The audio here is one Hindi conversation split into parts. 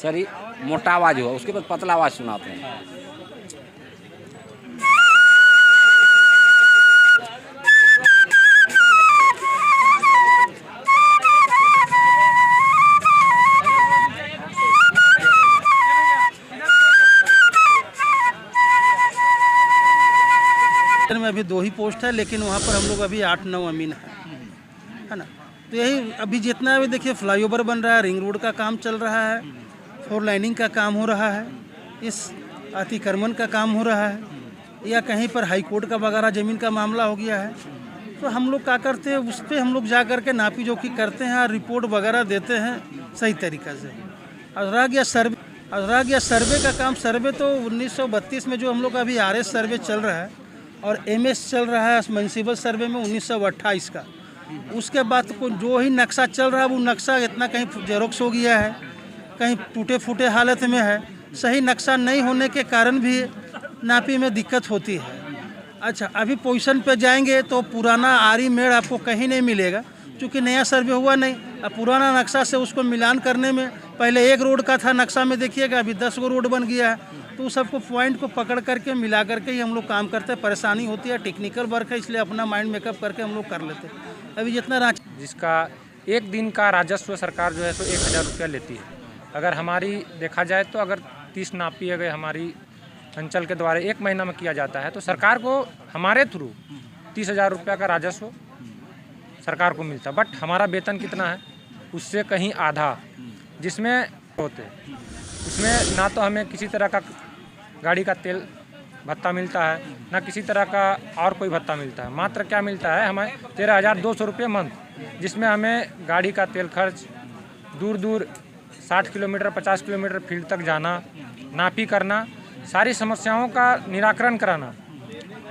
शरीर मोटा आवाज़ हुआ, उसके बाद पतला आवाज़ सुनाते हैं। में अभी 2 ही पोस्ट है, लेकिन वहाँ पर हम लोग अभी 8-9 अमीन है ना। तो यही अभी जितना अभी देखिए फ्लाईओवर बन रहा है, रिंग रोड का काम चल रहा है, 4 लाइनिंग का काम हो रहा है, इस अतिक्रमण का काम हो रहा है, या कहीं पर हाई कोर्ट का वगैरह ज़मीन का मामला हो गया है, तो हम लोग क्या करते हैं, उस पर हम लोग जा कर के नापी जोखी करते हैं और रिपोर्ट वगैरह देते हैं सही तरीक़े से। और रह गया सर्वे का काम, सर्वे तो 1932 में जो हम लोग का अभी RS सर्वे चल रहा है और MS चल रहा है म्युनिसिपल सर्वे में 1928 का। उसके बाद को जो ही नक्शा चल रहा है वो नक्शा इतना कहीं जेरोक्स हो गया है, कहीं टूटे फूटे हालत में है, सही नक्शा नहीं होने के कारण भी नापी में दिक्कत होती है। अच्छा, अभी पोजीशन पे जाएंगे तो पुराना आरी मेड़ आपको कहीं नहीं मिलेगा, क्योंकि नया सर्वे हुआ नहीं। अब पुराना नक्शा से उसको मिलान करने में पहले 1 रोड का था नक्शा में, देखिएगा अभी 10 गो रोड बन गया है। तो सबको पॉइंट को पकड़ करके मिला करके ही हम लोग काम करते हैं। परेशानी होती है, टेक्निकल वर्क है, इसलिए अपना माइंड मेकअप करके हम लोग कर लेते हैं। अभी जितना जिसका एक दिन का राजस्व सरकार जो है सो 1000 रुपया लेती है। अगर हमारी देखा जाए तो अगर 30 नापी अगर हमारी अंचल के द्वारा 1 महीना में किया जाता है तो सरकार को हमारे थ्रू 30,000 रुपया का राजस्व सरकार को मिलता है। बट हमारा वेतन कितना है, उससे कहीं आधा जिसमें होते, उसमें ना तो हमें किसी तरह का गाड़ी का तेल भत्ता मिलता है, ना किसी तरह का और कोई भत्ता मिलता है। मात्र क्या मिलता है, हमें 13,200 रुपये मंथ, जिसमें हमें गाड़ी का तेल खर्च, दूर दूर 60 किलोमीटर 50 किलोमीटर फील्ड तक जाना, नापी करना, सारी समस्याओं का निराकरण कराना।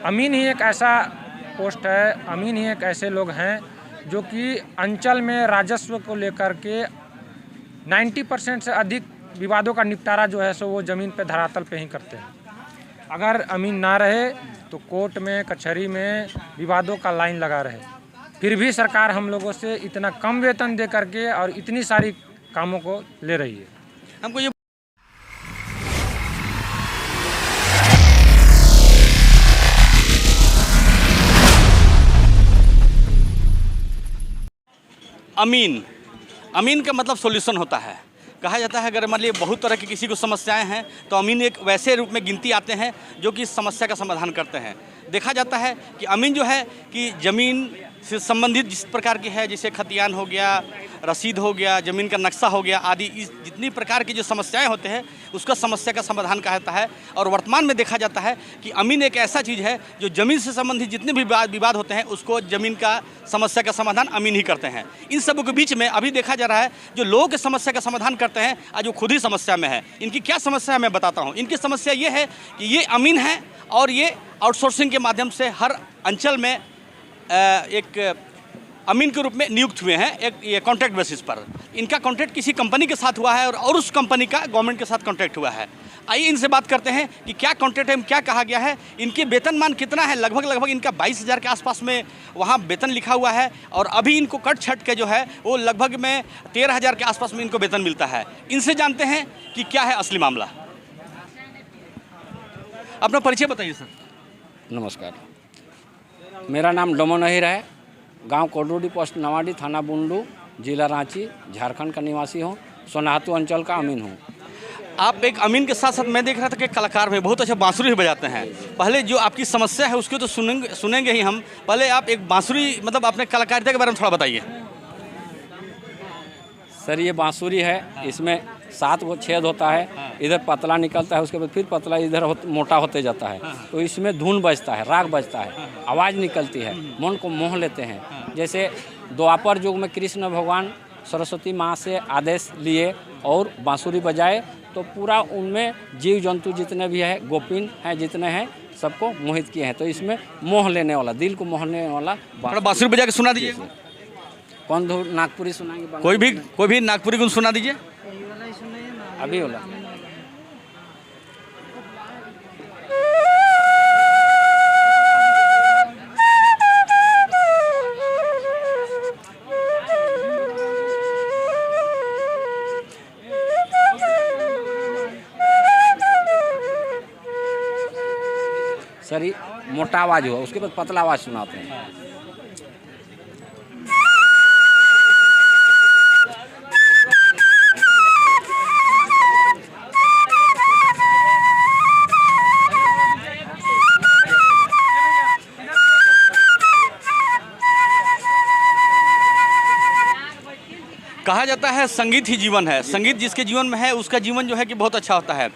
अमीन ही एक ऐसा पोस्ट है, अमीन ही एक ऐसे लोग हैं जो कि अंचल में राजस्व को लेकर के 90% से अधिक विवादों का निपटारा जो है सो वो ज़मीन पे धरातल पे ही करते हैं। अगर अमीन ना रहे तो कोर्ट में कचहरी में विवादों का लाइन लगा रहे, फिर भी सरकार हम लोगों से इतना कम वेतन दे करके और इतनी सारी कामों को ले रही है। हमको ये अमीन का मतलब सॉल्यूशन होता है। कहा जाता है अगर मान लीजिए बहुत तरह की किसी को समस्याएं हैं तो अमीन एक वैसे रूप में गिनती आते हैं जो कि इस समस्या का समाधान करते हैं। देखा जाता है कि अमीन जो है कि ज़मीन से संबंधित जिस प्रकार की है, जैसे खतियान हो गया, रसीद हो गया, ज़मीन का नक्शा हो गया आदि, इस जितनी प्रकार की जो समस्याएं होते हैं उसका समस्या का समाधान कहा जाता है। और वर्तमान में देखा जाता है कि अमीन एक ऐसा चीज़ है जो ज़मीन से संबंधित जितने भी विवाद होते हैं उसको ज़मीन का समस्या का समाधान अमीन ही करते हैं। इन सबों के बीच में अभी देखा जा रहा है जो लोगों के समस्या का समाधान करते हैं, आज वो खुद ही समस्या में है। इनकी क्या समस्या है मैं बताता हूँ। इनकी समस्या ये है कि ये अमीन है और ये आउटसोर्सिंग के माध्यम से हर अंचल में एक अमीन के रूप में नियुक्त हुए हैं, एक ये कॉन्ट्रैक्ट बेसिस पर। इनका कॉन्ट्रैक्ट किसी कंपनी के साथ हुआ है और उस कंपनी का गवर्नमेंट के साथ कॉन्ट्रैक्ट हुआ है। आइए इनसे बात करते हैं कि क्या कॉन्ट्रैक्ट है, क्या कहा गया है, इनके वेतनमान कितना है। लगभग इनका 22,000 के आसपास में वहाँ वेतन लिखा हुआ है और अभी इनको कट छट के जो है वो लगभग में 13,000 के आसपास में इनको वेतन मिलता है। इनसे जानते हैं कि क्या है असली मामला। अपना परिचय बताइए सर। नमस्कार, मेरा नाम डोमो नहिर है, गांव कोडरूडी, पोस्ट नवाडी, थाना बुंडू, जिला रांची, झारखंड का निवासी हूं। सोनाहातू अंचल का अमीन हूं। आप एक अमीन के साथ साथ मैं देख रहा था कि कलाकार में बहुत अच्छा बांसुरी भी बजाते हैं। पहले जो आपकी समस्या है उसको तो सुनेंगे ही हम। पहले आप एक बांसुरी मतलब अपने कलाकारिता के बारे में थोड़ा बताइए। सर ये बांसुरी है, इसमें 7 गो छेद होता है, इधर पतला निकलता है, उसके बाद फिर पतला इधर मोटा होते जाता है। तो इसमें धुन बजता है, राग बजता है, आवाज़ निकलती है, मन को मोह लेते हैं। जैसे द्वापर युग में कृष्ण भगवान सरस्वती माँ से आदेश लिए और बांसुरी बजाए तो पूरा उनमें जीव जंतु जितने भी है, गोपिन हैं जितने हैं, सबको मोहित किए हैं। तो इसमें मोह लेने वाला, दिल को मोह लेने वाला बांसुरी बजा के सुना दीजिए। कौन धुन नागपुरी सुनाएंगे? कोई भी नागपुरी गुण सुना दीजिए। अभी होला। शरीर मोटा आवाज़ हुआ, उसके बाद पतला आवाज़ सुनाते हैं। कहा जाता है संगीत ही जीवन है, संगीत जिसके जीवन में है उसका जीवन जो है कि बहुत अच्छा होता है।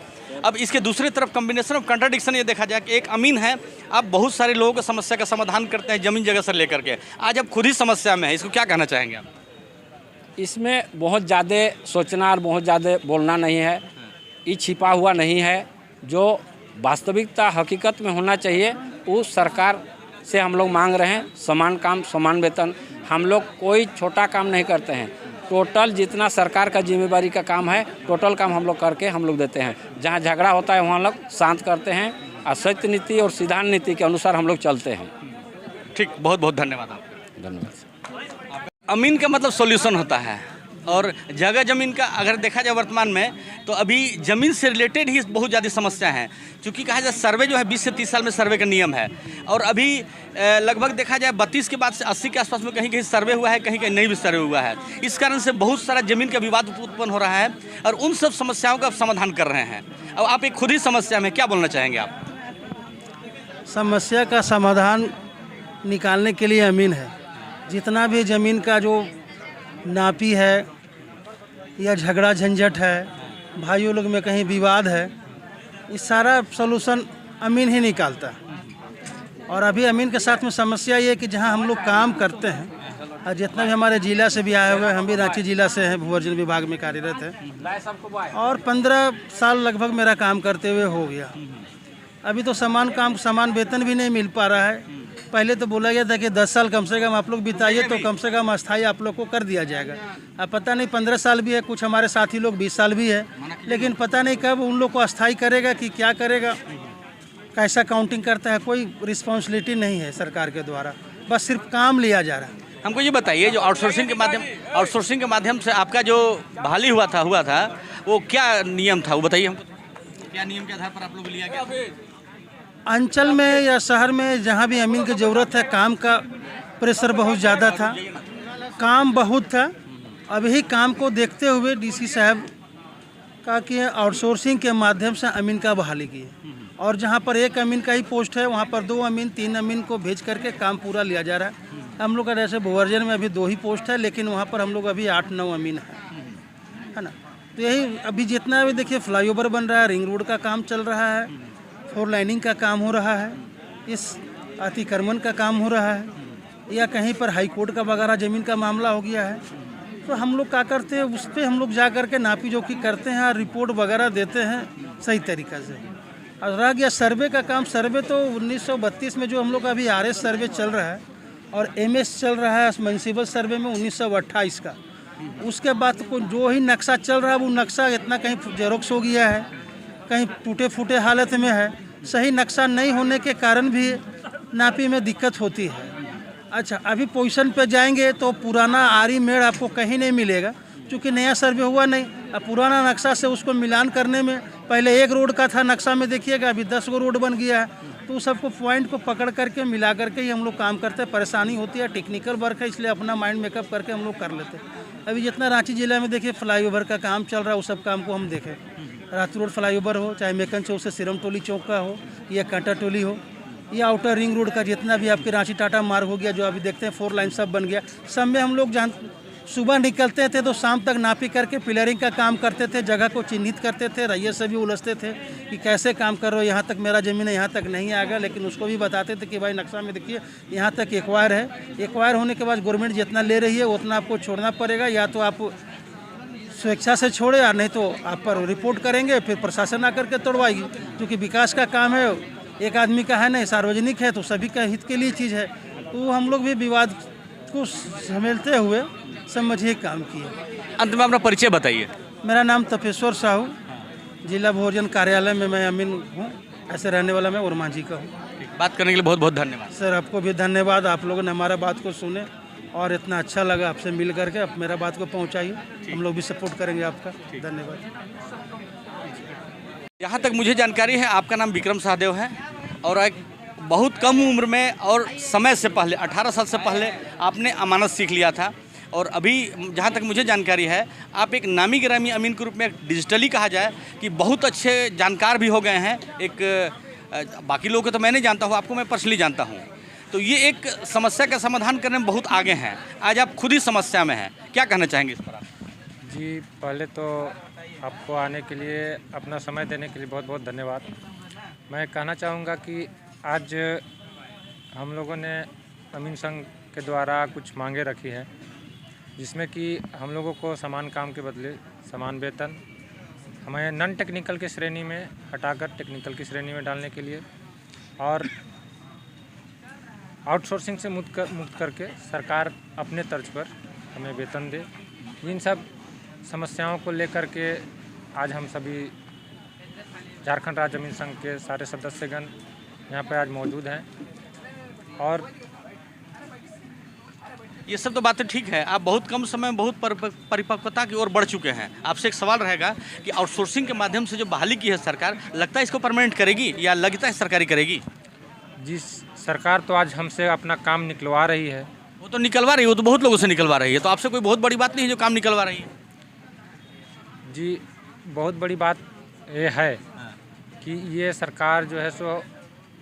अब इसके दूसरी तरफ कॉम्बिनेशन ऑफ कंट्राडिक्शन ये देखा जाए कि एक अमीन है, आप बहुत सारे लोगों की समस्या का समाधान करते हैं ज़मीन जगह से लेकर के, आज आप खुद ही समस्या में है, इसको क्या कहना चाहेंगे आप? इसमें बहुत ज़्यादा सोचना और बहुत ज़्यादा बोलना नहीं है, ये छिपा हुआ नहीं है। जो वास्तविकता हकीकत में होना चाहिए वो सरकार से हम लोग मांग रहे हैं। समान काम समान वेतन, हम लोग कोई छोटा काम नहीं करते हैं, टोटल जितना सरकार का जिम्मेवारी का काम है टोटल काम हम लोग करके हम लोग देते हैं। जहाँ झगड़ा होता है वहाँ लोग शांत करते हैं और सत्य नीति और सिद्धांत नीति के अनुसार हम लोग चलते हैं। ठीक, बहुत बहुत धन्यवाद आपका। धन्यवाद। अमीन का मतलब सॉल्यूशन होता है, और जगह ज़मीन का अगर देखा जाए वर्तमान में तो अभी ज़मीन से रिलेटेड ही बहुत ज़्यादा समस्या हैं। चूँकि कहा जाए सर्वे जो है 20 से 30 साल में सर्वे का नियम है, और अभी लगभग देखा जाए 32 के बाद से 80 के आसपास में कहीं कहीं सर्वे हुआ है, कहीं कहीं नहीं भी सर्वे हुआ है। इस कारण से बहुत सारा ज़मीन का विवाद उत्पन्न हो रहा है, और उन सब समस्याओं का समाधान कर रहे हैं। अब आप एक खुद ही समस्या में क्या बोलना चाहेंगे आप? समस्या का समाधान निकालने के लिए अमीन है। जितना भी ज़मीन का जो नापी है या झगड़ा झंझट है, भाइयों लोग में कहीं विवाद है, इस सारा सलूशन अमीन ही निकालता है। और अभी अमीन के साथ में समस्या ये है कि जहां हम लोग काम करते हैं, और जितना भी हमारे जिला से भी आए हुए हैं, हम भी रांची जिला से हैं, भूअर्जन विभाग में कार्यरत है, और 15 साल लगभग मेरा काम करते हुए हो गया। अभी तो समान काम समान वेतन भी नहीं मिल पा रहा है। पहले तो बोला गया था कि 10 साल कम से कम आप लोग बिताइए तो कम से कम अस्थाई आप लोग को कर दिया जाएगा। अब पता नहीं 15 साल भी है, कुछ हमारे साथी लोग 20 साल भी है, लेकिन पता नहीं कब उन लोग को अस्थाई करेगा कि क्या करेगा, कैसा काउंटिंग करता है, कोई रिस्पॉन्सिबिलिटी नहीं है सरकार के द्वारा, बस सिर्फ काम लिया जा रहा है। हमको ये बताइए, जो आउटसोर्सिंग के माध्यम से आपका जो बहाली हुआ था वो क्या नियम था, वो बताइए हमको। क्या नियम के आधार पर आप लोग लिया गया? अंचल में या शहर में जहाँ भी अमीन की ज़रूरत है, काम का प्रेशर बहुत ज़्यादा था, काम बहुत था। अभी काम को देखते हुए डीसी साहब का कि आउटसोर्सिंग के माध्यम से अमीन का बहाली की है, और जहाँ पर एक अमीन का ही पोस्ट है वहाँ पर 2 अमीन 3 अमीन को भेज करके काम पूरा लिया जा रहा है। हम लोग का जैसे भूअर्जन में अभी 2 ही पोस्ट है, लेकिन वहाँ पर हम लोग अभी 8-9 अमीन है ना। तो यही अभी जितना भी देखिए फ्लाईओवर बन रहा है, रिंग रोड का काम चल रहा है, 4 लाइनिंग का काम हो रहा है, इस अतिक्रमण का काम हो रहा है, या कहीं पर हाई कोर्ट का वगैरह ज़मीन का मामला हो गया है, तो हम लोग क्या करते हैं, उस पर हम लोग जा कर के नापी जोखी करते हैं और रिपोर्ट वगैरह देते हैं सही तरीक़ा से। और रह गया सर्वे का काम, सर्वे तो 1932 में जो हम लोग का अभी RS सर्वे चल रहा है और MS चल रहा है म्युनिसिपल सर्वे में 1928 का, उसके बाद को जो ही नक्शा चल रहा है वो नक्शा इतना कहीं जेरोक्स हो गया है, कहीं टूटे फूटे हालत में है, सही नक्शा नहीं होने के कारण भी नापी में दिक्कत होती है। अच्छा, अभी पोजीशन पे जाएंगे तो पुराना आरी मेड़ आपको कहीं नहीं मिलेगा, क्योंकि नया सर्वे हुआ नहीं। अब पुराना नक्शा से उसको मिलान करने में पहले 1 रोड का था नक्शा में, देखिएगा अभी 10 गो रोड बन गया है, तो उस सबको पॉइंट को पकड़ करके मिला करके ही हम लोग काम करते हैं। परेशानी होती है, टेक्निकल वर्क है, इसलिए अपना माइंड मेकअप करके हम लोग कर लेते हैं। अभी जितना रांची जिला में देखिए फ्लाईओवर का काम चल रहा है, उस सब काम को हम देखें, रातू रोड फ्लाईओवर हो, चाहे मेकन चौक से सिरम टोली चौक का हो, या कांटा टोली हो, या आउटर रिंग रोड का जितना भी आपके रांची टाटा मार्ग हो गया, जो अभी देखते हैं 4 लाइन सब बन गया। सब में हम लोग जहाँ सुबह निकलते थे तो शाम तक नापी करके पिलरिंग का काम करते थे, जगह को चिन्हित करते थे, रैयत से भी उलझते थे कि कैसे काम कर रहे हो, यहाँ तक मेरा ज़मीन है, यहाँ तक नहीं आएगा, लेकिन उसको भी बताते थे कि भाई नक्शा में देखिए यहाँ तक एक्वायर है, एक्वायर होने के बाद गवर्नमेंट जितना ले रही है उतना आपको छोड़ना पड़ेगा, या तो आप स्वेच्छा से छोड़े, या नहीं तो आप पर रिपोर्ट करेंगे, फिर प्रशासन आकर के तोड़वाएगी, क्योंकि विकास का काम है, एक आदमी का है नहीं, सार्वजनिक है, तो सभी का हित के लिए चीज़ है। तो हम लोग भी विवाद को समेलते हुए समझिए काम किए। अंत में अपना परिचय बताइए। मेरा नाम तपेश्वर साहू, जिला भूअर्जन कार्यालय में मैं अमीन हूँ, ऐसे रहने वाला मैं ओरमांझी का हूँ। बात करने के लिए बहुत बहुत धन्यवाद सर। आपको भी धन्यवाद, आप लोगों ने हमारा बात को सुने और इतना अच्छा लगा आपसे मिल करके। आप मेरा बात को पहुँचाइए, हम लोग भी सपोर्ट करेंगे आपका। धन्यवाद। यहाँ तक मुझे जानकारी है आपका नाम विक्रम सहदेव है, और एक बहुत कम उम्र में और समय से पहले 18 साल से पहले आपने अमानत सीख लिया था और अभी जहाँ तक मुझे जानकारी है आप एक नामी गिरामी अमीन के रूप में डिजिटली कहा जाए कि बहुत अच्छे जानकार भी हो गए हैं। एक बाकी लोगों को तो मैं नहीं जानता हूँ, आपको मैं पर्सनली जानता हूँ। तो ये एक समस्या का समाधान करने में बहुत आगे हैं। आज आप खुद ही समस्या में हैं, क्या कहना चाहेंगे इस पर आप? जी, पहले तो आपको आने के लिए, अपना समय देने के लिए बहुत बहुत धन्यवाद। मैं कहना चाहूँगा कि आज हम लोगों ने अमीन संघ के द्वारा कुछ मांगे रखी हैं, जिसमें कि हम लोगों को समान काम के बदले समान वेतन, हमें नॉन टेक्निकल की श्रेणी में हटाकर टेक्निकल की श्रेणी में डालने के लिए और आउटसोर्सिंग से मुक्त करके सरकार अपने तर्ज पर हमें वेतन दे। इन सब समस्याओं को लेकर के आज हम सभी झारखंड राज्य अमीन संघ के सारे सदस्यगण यहाँ पर आज मौजूद हैं। और ये सब तो बातें ठीक है, आप बहुत कम समय में बहुत परिपक्वता की ओर बढ़ चुके हैं। आपसे एक सवाल रहेगा कि आउटसोर्सिंग के माध्यम से जो बहाली की है सरकार, लगता है इसको परमानेंट करेगी या लगता है सरकारी करेगी? जी, सरकार तो आज हमसे अपना काम निकलवा रही है। वो तो निकलवा रही है, वो तो बहुत लोगों से निकलवा रही है, तो आपसे कोई बहुत बड़ी बात नहीं है जो काम निकलवा रही है। जी, बहुत बड़ी बात ये है कि ये सरकार जो है सो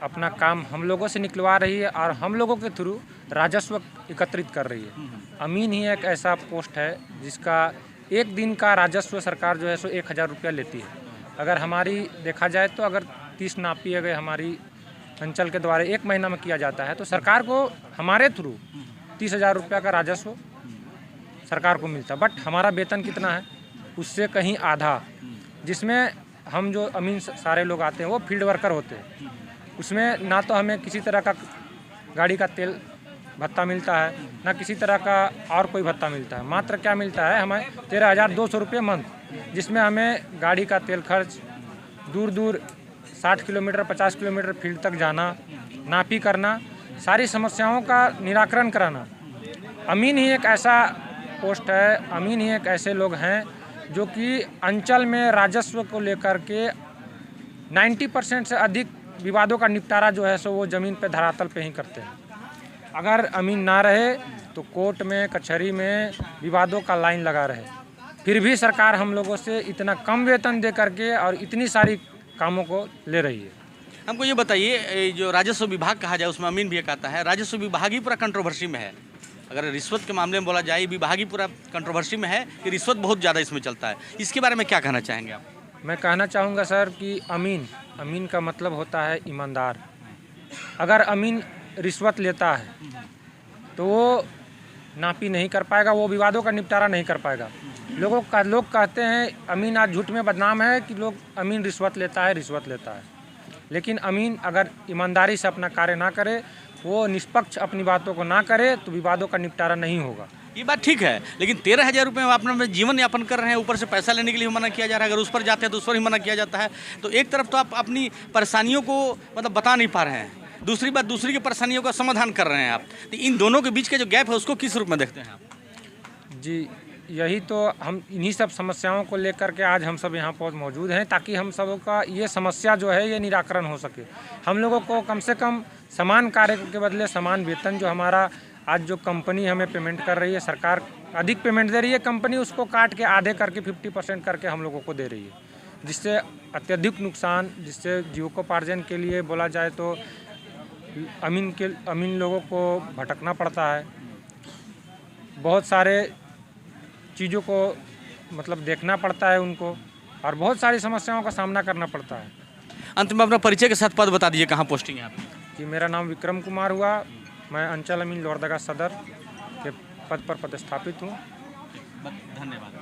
अपना काम हम लोगों से निकलवा रही है और हम लोगों के थ्रू राजस्व एकत्रित कर रही है। अमीन ही एक ऐसा पोस्ट है जिसका एक दिन का राजस्व सरकार जो है सो 1000 रुपया लेती है। अगर हमारी देखा जाए तो अगर 30 नापी अगर हमारी अंचल के द्वारा 1 महीना में किया जाता है तो सरकार को हमारे थ्रू 30,000 रुपया का राजस्व सरकार को मिलता है। बट हमारा वेतन कितना है, उससे कहीं आधा, जिसमें हम जो अमीन सारे लोग आते हैं वो फील्ड वर्कर होते हैं। उसमें ना तो हमें किसी तरह का गाड़ी का तेल भत्ता मिलता है, ना किसी तरह का और कोई भत्ता मिलता है। मात्र क्या मिलता है, हमें 13,200 रुपये मंथ, जिसमें हमें गाड़ी का तेल खर्च, दूर दूर 60 किलोमीटर 50 किलोमीटर फील्ड तक जाना, नापी करना, सारी समस्याओं का निराकरण कराना। अमीन ही एक ऐसा पोस्ट है, अमीन ही एक ऐसे लोग हैं जो कि अंचल में राजस्व को लेकर के 90% से अधिक विवादों का निपटारा जो है सो वो ज़मीन पे धरातल पे ही करते हैं। अगर अमीन ना रहे तो कोर्ट में कचहरी में विवादों का लाइन लगा रहे, फिर भी सरकार हम लोगों से इतना कम वेतन दे करके और इतनी सारी कामों को ले रही है। हमको ये बताइए, जो राजस्व विभाग कहा जाए उसमें अमीन भी एक आता है, राजस्व विभाग ही पूरा कंट्रोवर्सी में है। अगर रिश्वत के मामले में बोला जाए, विभाग ही पूरा कंट्रोवर्सी में है कि रिश्वत बहुत ज़्यादा इसमें चलता है। इसके बारे में क्या कहना चाहेंगे आप? मैं कहना चाहूँगा सर कि अमीन का मतलब होता है ईमानदार। अगर अमीन रिश्वत लेता है तो वो नापी नहीं कर पाएगा, वो विवादों का निपटारा नहीं कर पाएगा। लोग कहते हैं अमीन आज झूठ में बदनाम है कि लोग अमीन रिश्वत लेता है। लेकिन अमीन अगर ईमानदारी से अपना कार्य ना करे, वो निष्पक्ष अपनी बातों को ना करे तो विवादों का निपटारा नहीं होगा। ये बात ठीक है, लेकिन 13,000 रुपये में अपना जीवन यापन कर रहे हैं, ऊपर से पैसा लेने के लिए मना किया जा रहा है। अगर उस पर जाते हैं तो उस पर ही मना किया जाता है। तो एक तरफ तो आप अपनी परेशानियों को मतलब बता नहीं पा रहे हैं, दूसरी बात दूसरी की परेशानियों का समाधान कर रहे हैं आप। तो इन दोनों के बीच का जो गैप है उसको किस रूप में देखते हैं आप? जी, यही तो हम इन्हीं सब समस्याओं को लेकर के आज हम सब यहाँ पर मौजूद हैं, ताकि हम सब का ये समस्या जो है ये निराकरण हो सके। हम लोगों को कम से कम समान कार्य के बदले समान वेतन, जो हमारा आज जो कंपनी हमें पेमेंट कर रही है, सरकार अधिक पेमेंट दे रही है, कंपनी उसको काट के आधे करके 50% करके हम लोगों को दे रही है, जिससे अत्यधिक नुकसान, जिससे जीविकोपार्जन के लिए बोला जाए तो अमीन लोगों को भटकना पड़ता है, बहुत सारे चीज़ों को मतलब देखना पड़ता है उनको, और बहुत सारी समस्याओं का सामना करना पड़ता है। अंत में अपना परिचय के साथ पद बता दीजिए, कहाँ पोस्टिंग है आपकी? कि मेरा नाम विक्रम कुमार हुआ, मैं अंचल अमीन लोहरदगा सदर के पद पर पदस्थापित हूँ। धन्यवाद।